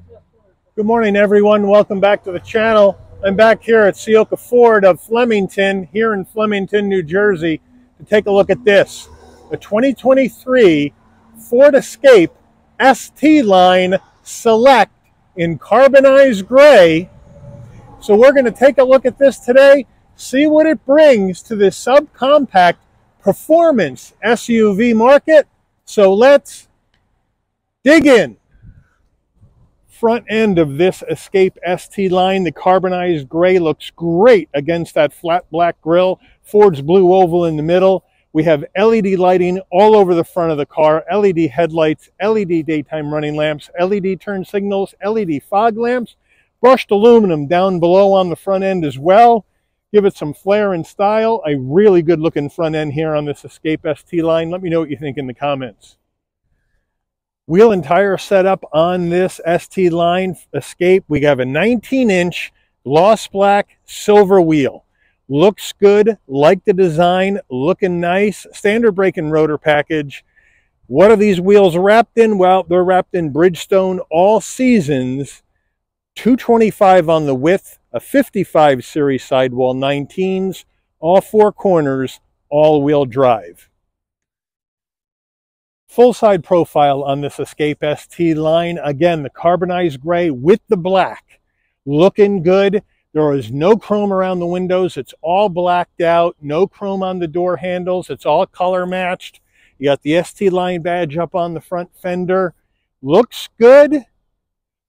Good morning, everyone. Welcome back to the channel. I'm back here at Ciocca Ford of Flemington, here in Flemington, New Jersey, to take a look at this. The 2023 Ford Escape ST Line Select in carbonized gray. So we're going to take a look at this today, see what it brings to the subcompact performance SUV market. So let's dig in. Front end of this Escape ST Line, the carbonized gray, looks great against that flat black grille. Ford's blue oval in the middle. We have LED lighting all over the front of the car, LED headlights, LED daytime running lamps, LED turn signals, LED fog lamps, brushed aluminum down below on the front end as well. Give it some flair and style. A really good looking front end here on this Escape ST Line. Let me know what you think in the comments. Wheel and tire setup on this ST Line Escape. We have a 19-inch gloss black silver wheel. Looks good, like the design, looking nice. Standard brake and rotor package. What are these wheels wrapped in? Well, they're wrapped in Bridgestone All Seasons, 225 on the width, a 55 series sidewall 19s, all four corners, all-wheel drive. Full side profile on this Escape ST Line. Again, the carbonized gray with the black. Looking good. There is no chrome around the windows. It's all blacked out. No chrome on the door handles. It's all color matched. You got the ST Line badge up on the front fender. Looks good.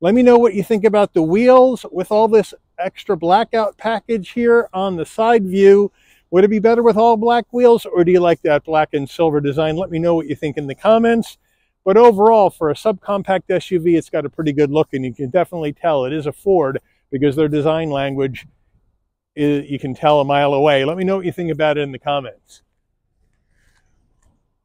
Let me know what you think about the wheels with all this extra blackout package here on the side view. Would it be better with all black wheels, or do you like that black and silver design? Let me know what you think in the comments. But overall, for a subcompact SUV, it's got a pretty good look, and you can definitely tell it is a Ford because their design language is, you can tell a mile away. Let me know what you think about it in the comments.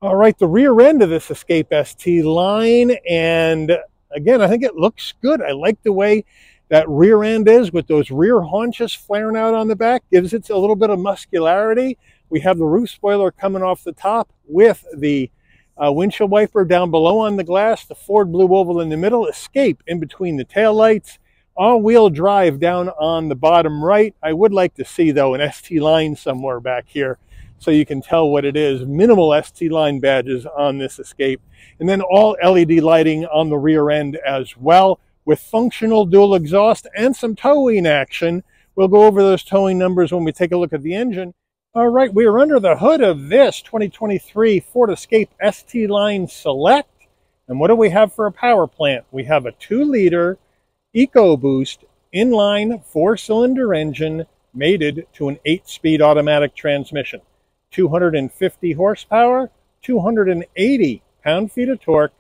All right, the rear end of this Escape ST Line, and again, I think it looks good. I like the way that rear end is with those rear haunches flaring out on the back. Gives it a little bit of muscularity. We have the roof spoiler coming off the top with the windshield wiper down below on the glass, the Ford blue oval in the middle, Escape in between the taillights, all-wheel drive down on the bottom right. I would like to see, though, an ST Line somewhere back here so you can tell what it is. Minimal ST Line badges on this Escape. And then all LED lighting on the rear end as well, with functional dual exhaust and some towing action. We'll go over those towing numbers when we take a look at the engine. All right, we are under the hood of this 2023 Ford Escape ST Line Select. And what do we have for a power plant? We have a 2-liter EcoBoost inline 4-cylinder engine mated to an 8-speed automatic transmission. 250 horsepower, 280 pound-feet of torque.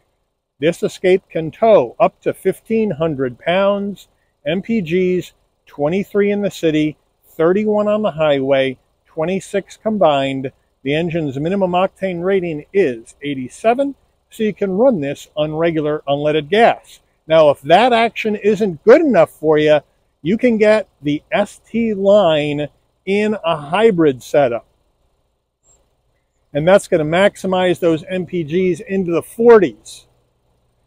This Escape can tow up to 1,500 pounds, MPGs 23 in the city, 31 on the highway, 26 combined. The engine's minimum octane rating is 87, so you can run this on regular unleaded gas. Now, if that action isn't good enough for you, you can get the ST Line in a hybrid setup. And that's going to maximize those MPGs into the 40s.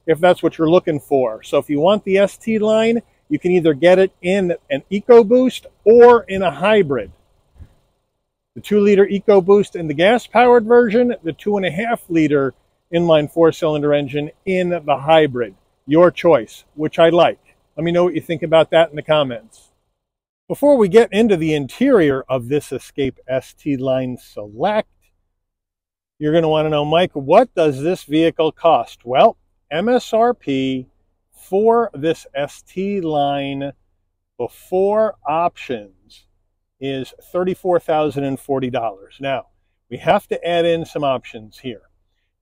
If that's what you're looking for. So if you want the ST Line, you can either get it in an EcoBoost or in a hybrid. The 2-liter EcoBoost in the gas-powered version, the 2.5-liter inline 4-cylinder engine in the hybrid. Your choice, which I like. Let me know what you think about that in the comments. Before we get into the interior of this Escape ST Line Select, you're going to want to know, Mike, what does this vehicle cost? Well, MSRP for this ST Line before options is $34,040. Now, we have to add in some options here.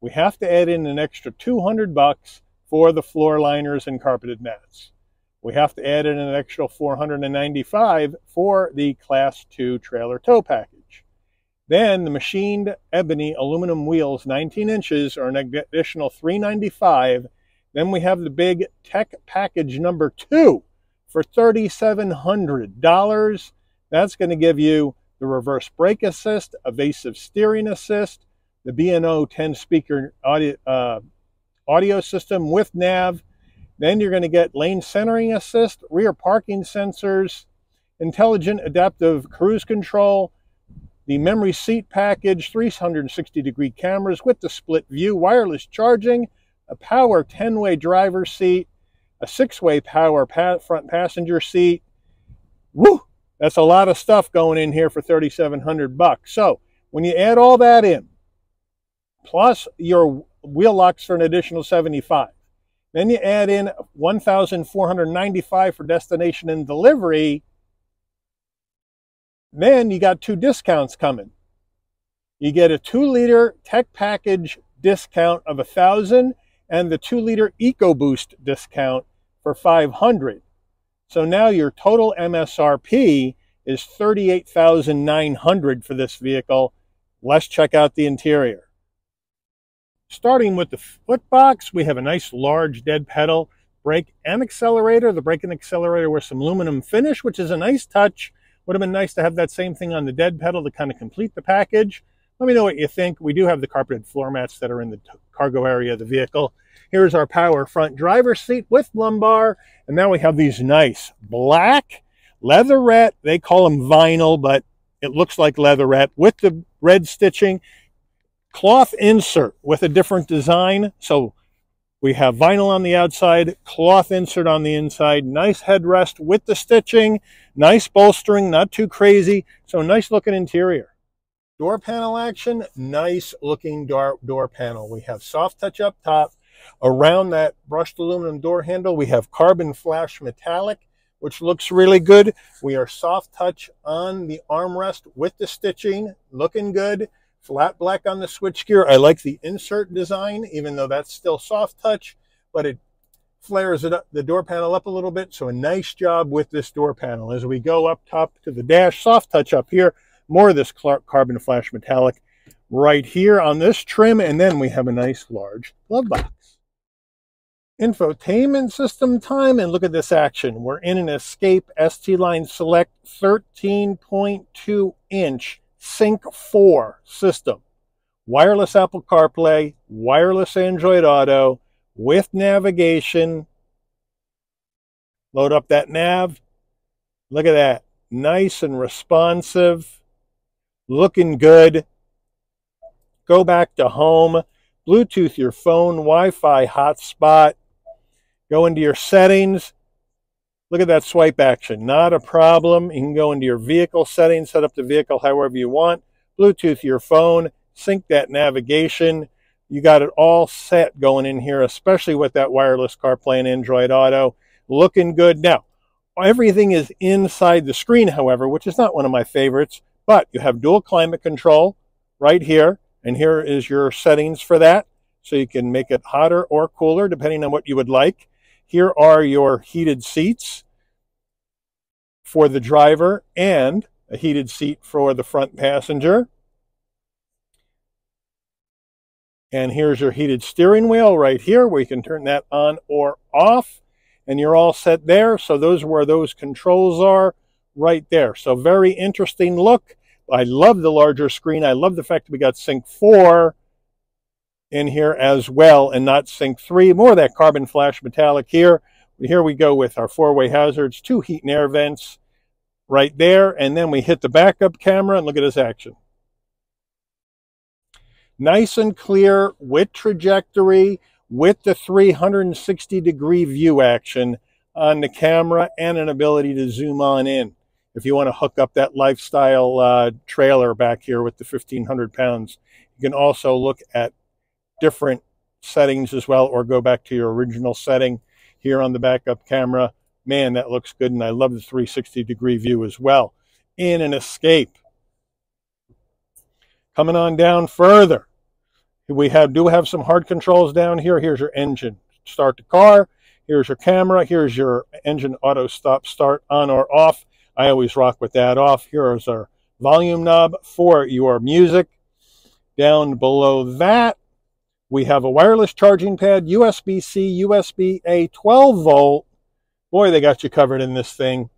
We have to add in an extra $200 for the floor liners and carpeted mats. We have to add in an extra $495 for the Class 2 trailer tow package. Then the machined ebony aluminum wheels, 19 inches, are an additional $395. Then we have the big tech package number 2 for $3,700. That's going to give you the reverse brake assist, evasive steering assist, the B&O 10-speaker audio system with nav, Then you're going to get lane centering assist, rear parking sensors, intelligent adaptive cruise control, the memory seat package, 360-degree cameras with the split view, wireless charging, a power 10-way driver's seat, a 6-way power front passenger seat. Woo! That's a lot of stuff going in here for $3,700. So when you add all that in, plus your wheel locks for an additional $75, then you add in $1,495 for destination and delivery, then you got 2 discounts coming. You get a 2-liter tech package discount of $1,000 and the 2-liter EcoBoost discount for $500. So now your total MSRP is $38,900 for this vehicle. Let's check out the interior. Starting with the foot box, we have a nice large dead pedal, brake and accelerator. The brake and accelerator with some aluminum finish, which is a nice touch. Would have been nice to have that same thing on the dead pedal to kind of complete the package. Let me know what you think. We do have the carpeted floor mats that are in the cargo area of the vehicle. Here's our power front driver's seat with lumbar. And now we have these nice black leatherette. They call them vinyl, but it looks like leatherette with the red stitching. Cloth insert with a different design. So we have vinyl on the outside, cloth insert on the inside, nice headrest with the stitching, nice bolstering, not too crazy. So nice looking interior. Door panel action, nice looking door panel. We have soft touch up top. Around that brushed aluminum door handle, we have carbon flash metallic, which looks really good. We are soft touch on the armrest with the stitching, looking good. Flat black on the switchgear. I like the insert design, even though that's still soft touch, but it flares it up, the door panel up a little bit. So a nice job with this door panel. As we go up top to the dash, soft touch up here, more of this carbon flash metallic right here on this trim, and then we have a nice large glove box. Infotainment system time, and look at this action. We're in an Escape ST-Line Select 13.2-inch Sync 4 system. Wireless Apple CarPlay, wireless Android Auto, with navigation. Load up that nav. Look at that. Nice and responsive. Looking good. Go back to home. Bluetooth your phone, Wi-Fi hotspot. Go into your settings. Look at that swipe action, not a problem. You can go into your vehicle settings, set up the vehicle however you want, Bluetooth your phone, sync that navigation. You got it all set going in here, especially with that wireless CarPlay and Android Auto. Looking good. Now, everything is inside the screen, however, which is not one of my favorites, but you have dual climate control right here, and here is your settings for that. So you can make it hotter or cooler, depending on what you would like. Here are your heated seats for the driver and a heated seat for the front passenger. And here's your heated steering wheel right here, where you can turn that on or off. And you're all set there. So those are where those controls are right there. So very interesting look. I love the larger screen. I love the fact that we got Sync 4 in here as well, and not Sync 3. More of that carbon flash metallic here. Here we go with our 4-way hazards, 2 heat and air vents right there, and then we hit the backup camera, and look at this action. Nice and clear with trajectory, with the 360-degree view action on the camera, and an ability to zoom on in. If you want to hook up that lifestyle trailer back here with the 1,500 pounds, you can also look at different settings as well, or go back to your original setting here on the backup camera. Man, that looks good, and I love the 360-degree view as well in an Escape. Coming on down further, we do have some hard controls down here. Here's your engine, start the car. Here's your camera. Here's your engine auto stop start on or off. I always rock with that off. Here's our volume knob for your music. Down below that, we have a wireless charging pad, USB-C, USB-A, 12 volt. Boy, they got you covered in this thing.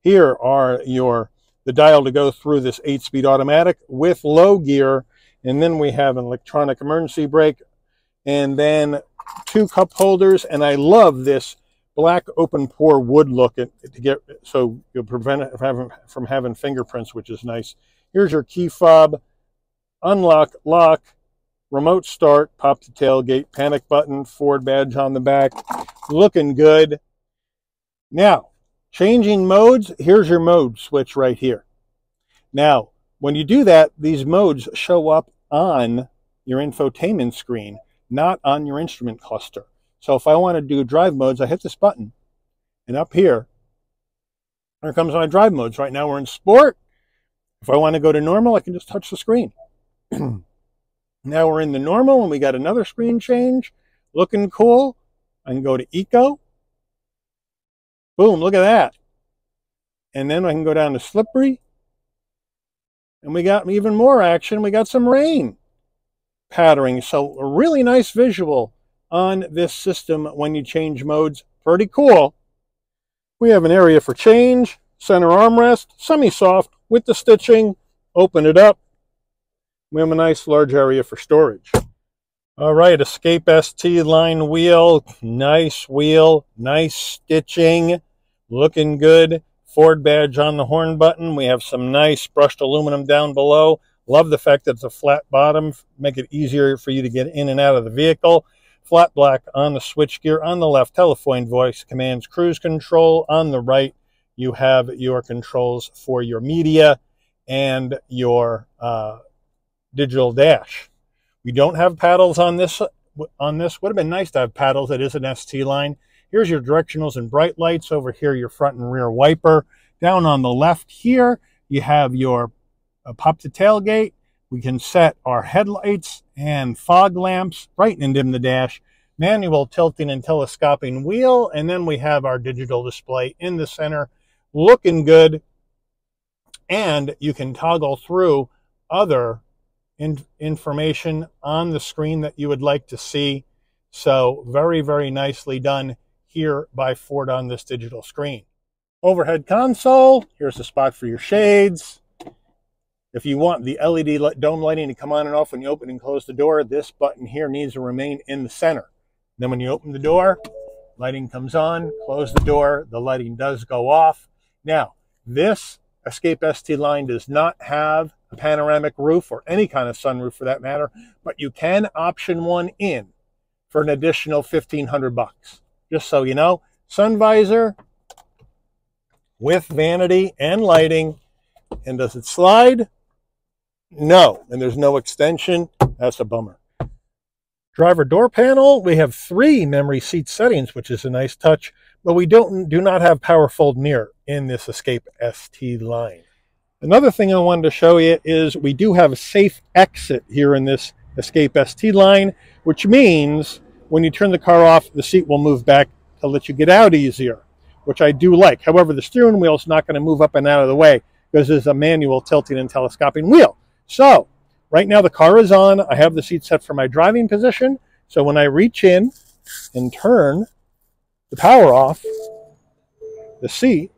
Here are the dial to go through this 8-speed automatic with low gear. And then we have an electronic emergency brake. And then 2 cup holders, and I love this black open pore wood look so you'll prevent it from having fingerprints, which is nice. Here's your key fob, unlock, lock, remote start, pop the tailgate, panic button, Ford badge on the back. Looking good. Now, changing modes, here's your mode switch right here. Now, when you do that, these modes show up on your infotainment screen, not on your instrument cluster. So if I want to do drive modes, I hit this button, and up here comes my drive modes. Right now we're in sport. If I want to go to normal, I can just touch the screen. Now we're in the normal, and we got another screen change. Looking cool. I can go to eco. Boom, look at that. And then I can go down to slippery. And we got even more action. We got some rain patterning. So a really nice visual on this system when you change modes. Pretty cool. We have an area for change, center armrest, semi-soft with the stitching. Open it up. We have a nice large area for storage. All right, Escape ST line wheel. Nice wheel, nice stitching, looking good. Ford badge on the horn button. We have some nice brushed aluminum down below. Love the fact that it's a flat bottom, make it easier for you to get in and out of the vehicle. Flat black on the switchgear. On the left, telephone voice commands, cruise control. On the right, you have your controls for your media and your digital dash. We don't have paddles on this. Would have been nice to have paddles. It is an ST line. Here's your directionals and bright lights. Over here, your front and rear wiper. Down on the left here, you have your pop to tailgate. We can set our headlights and fog lamps, brighten and dim the dash, manual tilting and telescoping wheel, and then we have our digital display in the center, looking good. And you can toggle through other information on the screen that you would like to see. So very, very nicely done here by Ford on this digital screen. Overhead console, here's the spot for your shades. If you want the LED dome lighting to come on and off when you open and close the door, this button here needs to remain in the center. Then when you open the door, lighting comes on, close the door, the lighting does go off. Now, this Escape ST line does not have a panoramic roof or any kind of sunroof for that matter, but you can option one in for an additional $1,500. Just so you know, sun visor with vanity and lighting. And does it slide? No, and there's no extension. That's a bummer. Driver door panel, we have 3 memory seat settings, which is a nice touch, but we do not have power fold mirror in this Escape ST line. Another thing I wanted to show you is we do have a safe exit here in this Escape ST line, which means when you turn the car off, the seat will move back to let you get out easier, which I do like. However, the steering wheel is not going to move up and out of the way because there's a manual tilting and telescoping wheel. So right now the car is on. I have the seat set for my driving position. So when I reach in and turn the power off, the seat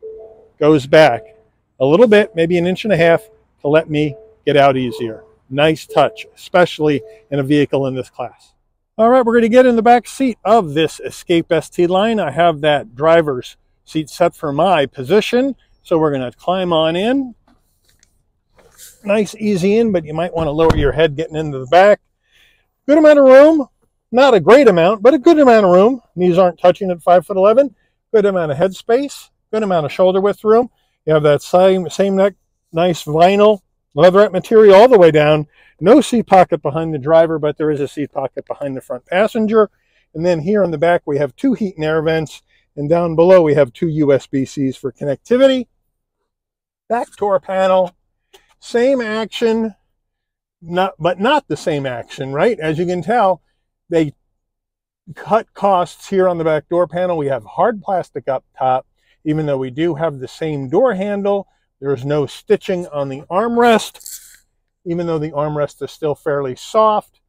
goes back a little bit, maybe 1.5 inches, to let me get out easier. Nice touch, especially in a vehicle in this class. All right, we're going to get in the back seat of this Escape ST line. I have that driver's seat set for my position. So we're going to climb on in. Nice, easy in, but you might want to lower your head getting into the back. Good amount of room. Not a great amount, but a good amount of room. Knees aren't touching at 5'11". Good amount of head space. Good amount of shoulder width room. You have that same neck, nice vinyl, leatherette material all the way down. No seat pocket behind the driver, but there is a seat pocket behind the front passenger. And then here in the back, we have 2 heat and air vents. And down below, we have 2 USB-Cs for connectivity. Back door panel, same action, but not the same action, right? As you can tell, they cut costs here on the back door panel. We have hard plastic up top. Even though we do have the same door handle, there is no stitching on the armrest, even though the armrest is still fairly soft.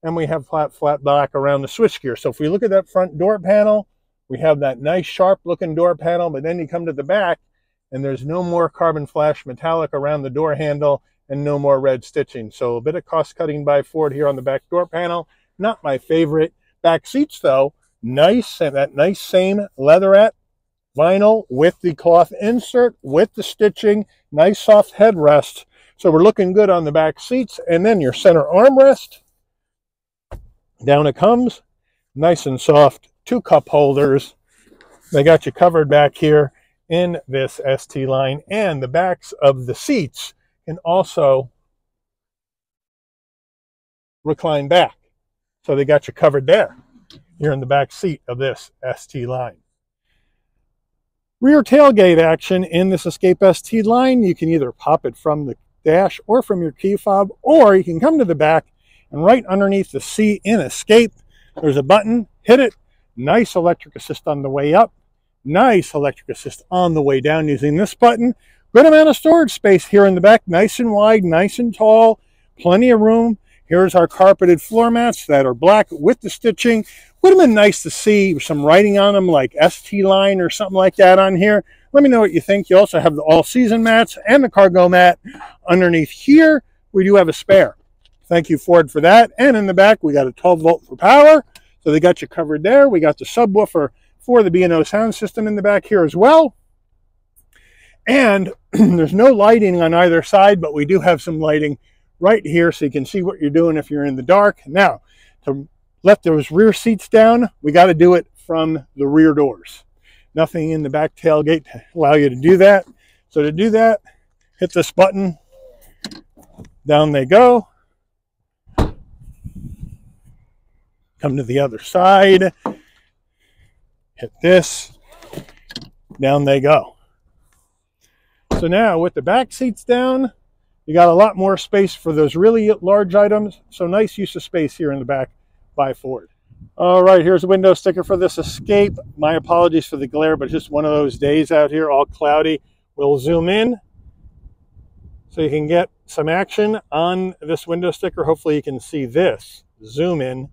And we have flat black around the switchgear. So if we look at that front door panel, we have that nice sharp looking door panel, but then you come to the back and there's no more carbon flash metallic around the door handle and no more red stitching. So a bit of cost cutting by Ford here on the back door panel. Not my favorite, Back seats, though, nice, and that nice same leatherette vinyl with the cloth insert, with the stitching, nice soft headrest. So we're looking good on the back seats. And then your center armrest, down it comes, nice and soft, 2 cup holders. They got you covered back here in this ST line, and the backs of the seats can also recline back. So they got you covered there. You're in the back seat of this ST line. Rear tailgate action in this Escape ST line. You can either pop it from the dash or from your key fob, or you can come to the back and right underneath the C in Escape, there's a button, hit it, nice electric assist on the way up, nice electric assist on the way down using this button. Good amount of storage space here in the back, nice and wide, nice and tall, plenty of room. Here's our carpeted floor mats that are black with the stitching. Would have been nice to see some writing on them like ST line or something like that on here. Let me know what you think. You also have the all-season mats and the cargo mat underneath here. We do have a spare. Thank you, Ford, for that. And in the back, we got a 12-volt for power. So they got you covered there. We got the subwoofer for the B&O sound system in the back here as well. And there's no lighting on either side, but we do have some lighting right here so you can see what you're doing if you're in the dark. Now, to let those rear seats down, we got to do it from the rear doors. Nothing in the back tailgate to allow you to do that. So to do that, hit this button. Down they go. Come to the other side. Hit this. Down they go. So now with the back seats down, you got a lot more space for those really large items. So nice use of space here in the back by Ford. All right, here's a window sticker for this Escape. My apologies for the glare, but just one of those days out here, all cloudy. We'll zoom in so you can get some action on this window sticker. Hopefully you can see this. Zoom in.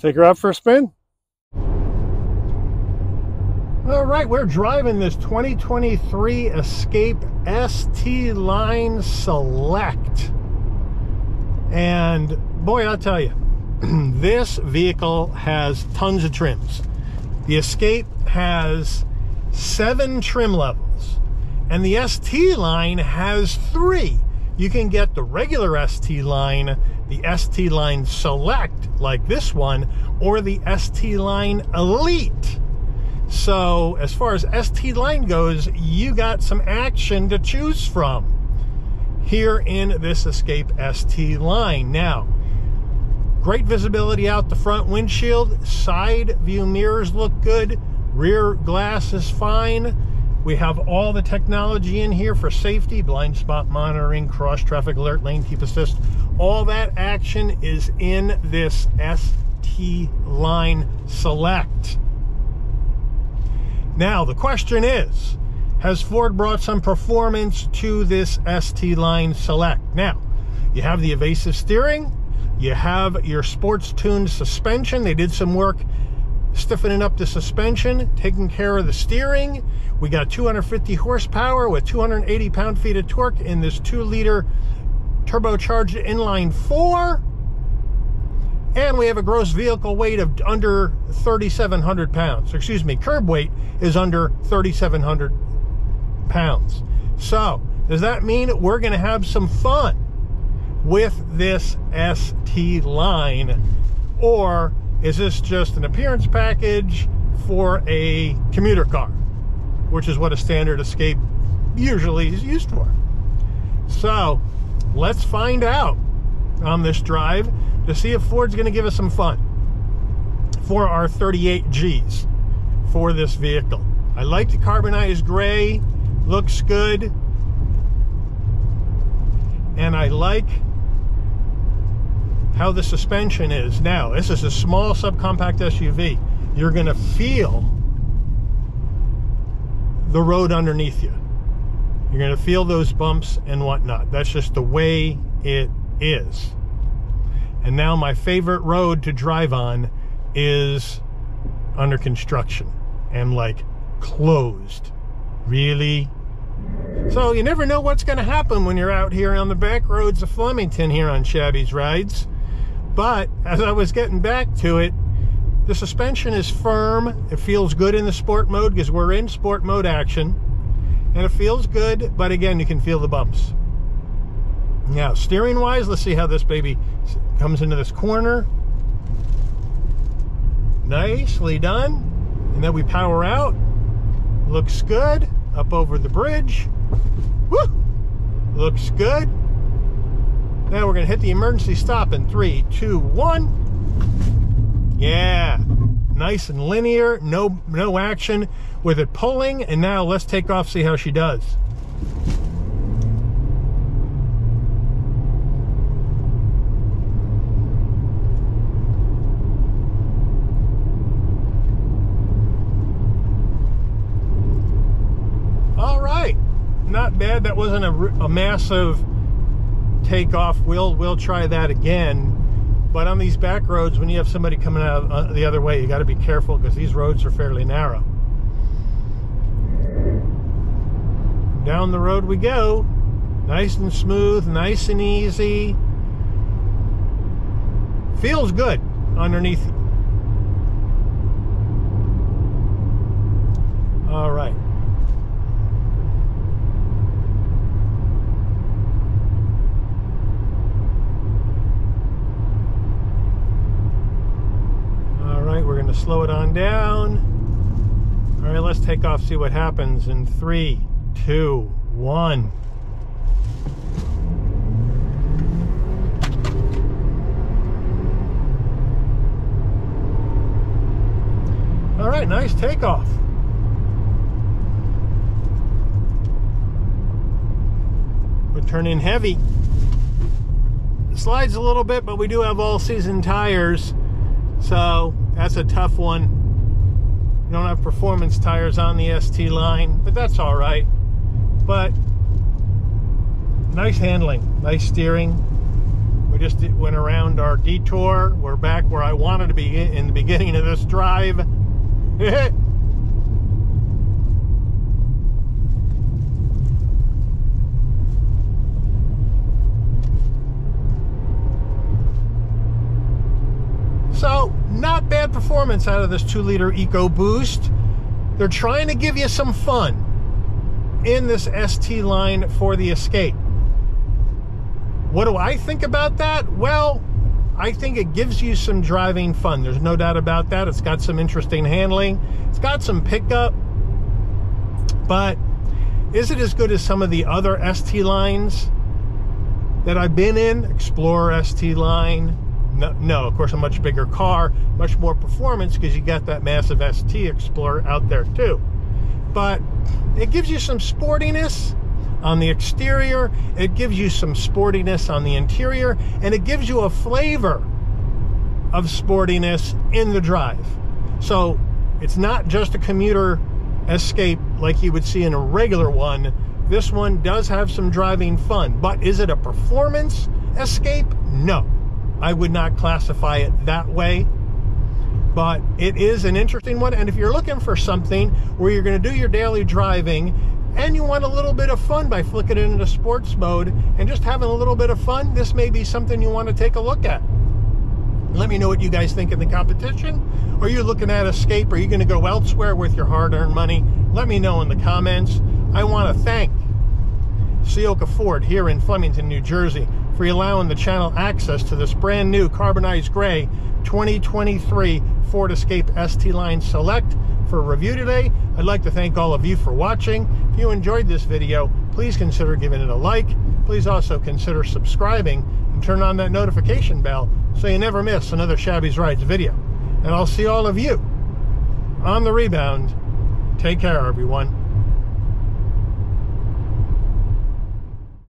Take her out for a spin. All right, we're driving this 2023 Escape ST Line Select. And boy, I'll tell you, this vehicle has tons of trims. The Escape has 7 trim levels, and the ST Line has 3. You can get the regular ST Line, the ST Line Select, like this one, or the ST Line Elite. So as far as ST Line goes, you got some action to choose from here in this Escape ST Line. Now, great visibility out the front windshield. Side view mirrors look good. Rear glass is fine. We have all the technology in here for safety, blind spot monitoring, cross traffic alert, lane keep assist. All that action is in this ST Line Select. Now, the question is, has Ford brought some performance to this ST Line Select? Now, you have the evasive steering, you have your sports tuned suspension. They did some work stiffening up the suspension, taking care of the steering. We got 250 horsepower with 280 pound-feet of torque in this 2-liter turbocharged inline 4. And we have a gross vehicle weight of under 3,700 pounds. Excuse me, curb weight is under 3,700 pounds. So, does that mean we're going to have some fun with this ST Line? Or is this just an appearance package for a commuter car, which is what a standard Escape usually is used for? So let's find out on this drive to see if Ford's going to give us some fun for our 38 Gs for this vehicle. I like the carbonized gray, looks good, and I like how the suspension is. Now, this is a small subcompact SUV. You're going to feel the road underneath you. You're going to feel those bumps and whatnot. That's just the way it is. And now my favorite road to drive on is under construction and like closed. Really? So you never know what's going to happen when you're out here on the back roads of Flemington here on Shabby's Rides. But as I was getting back to it, the suspension is firm. It feels good in the sport mode because we're in sport mode action. And it feels good, but again, you can feel the bumps. Now, steering wise, let's see how this baby comes into this corner. Nicely done. And then we power out. Looks good. Up over the bridge. Woo! Looks good. Now we're going to hit the emergency stop in 3, 2, 1. Yeah. Nice and linear. No action with it pulling. And now let's take off, see how she does. Not bad. That wasn't a massive takeoff. We'll try that again. But on these back roads, when you have somebody coming out the other way, you got to be careful because these roads are fairly narrow. Down the road we go. Nice and smooth, nice and easy. Feels good underneath. All right. We're going to slow it on down. All right, let's take off, see what happens in 3, 2, 1. All right, nice takeoff. We'll turn in heavy. It slides a little bit, but we do have all-season tires. So that's a tough one. You don't have performance tires on the ST line, but that's all right. But nice handling, nice steering. We just went around our detour. We're back where I wanted to be in the beginning of this drive. So, not bad performance out of this 2-liter EcoBoost. They're trying to give you some fun in this ST line for the Escape. What do I think about that? Well, I think it gives you some driving fun. There's no doubt about that. It's got some interesting handling. It's got some pickup. But is it as good as some of the other ST lines that I've been in? Explorer ST line. No, of course, a much bigger car, much more performance because you got that massive ST Explorer out there too. But it gives you some sportiness on the exterior, it gives you some sportiness on the interior, and it gives you a flavor of sportiness in the drive. So it's not just a commuter Escape like you would see in a regular one. This one does have some driving fun, but is it a performance Escape? No. I would not classify it that way, but it is an interesting one. And if you're looking for something where you're going to do your daily driving and you want a little bit of fun by flicking it into sports mode and just having a little bit of fun, this may be something you want to take a look at. Let me know what you guys think in the competition. Are you looking at Escape? Are you going to go elsewhere with your hard-earned money? Let me know in the comments. I want to thank Ciocca Ford here in Flemington, New Jersey, for allowing the channel access to this brand new carbonized gray 2023 Ford Escape ST Line Select for review today. I'd like to thank all of you for watching. If you enjoyed this video, please consider giving it a like. Please also consider subscribing and turn on that notification bell so you never miss another Shabby's Rides video. And I'll see all of you on the rebound. Take care, everyone.